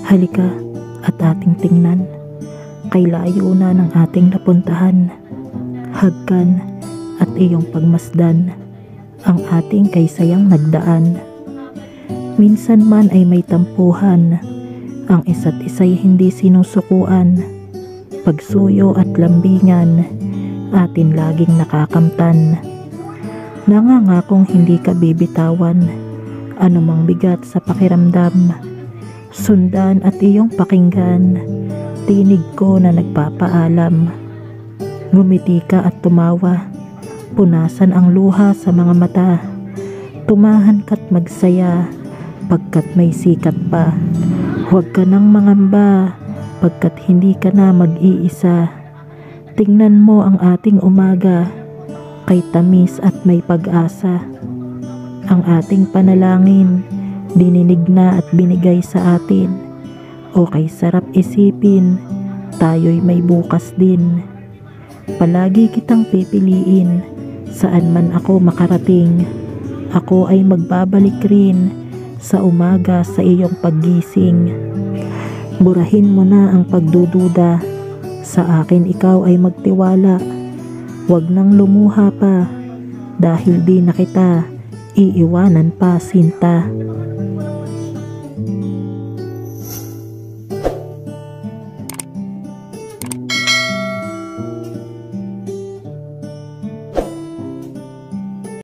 Halika at ating tingnan, kay layo na ng ating napuntahan. Hagkan at iyong pagmasdan ang ating kaysayang nagdaan. Minsan man ay may tampuhan, ang isa't isa'y hindi sinusukuan. Pagsuyo at lambingan, atin laging nakakamtan. Nangangakong hindi ka bibitawan, anumang bigat sa pakiramdam. Sundan at iyong pakinggan, tinig ko na nagpapaalam. Ngumiti ka at tumawa, punasan ang luha sa mga mata. Tumahan ka't magsaya, pagkat may sikat pa. Huwag ka nang mangamba, pagkat hindi ka na mag-iisa. Tingnan mo ang ating umaga, kay tamis at may pag-asa. Ang ating panalangin, dininig na at binigay sa atin. O kay sarap isipin, tayo'y may bukas din. Palagi kitang pipiliin, saan man ako makarating. Ako ay magbabalik rin sa umaga sa iyong paggising. Burahin mo na ang pagdududa, sa akin ikaw ay magtiwala. Huwag nang lumuha pa, dahil di na kita iiwanan pa, sinta.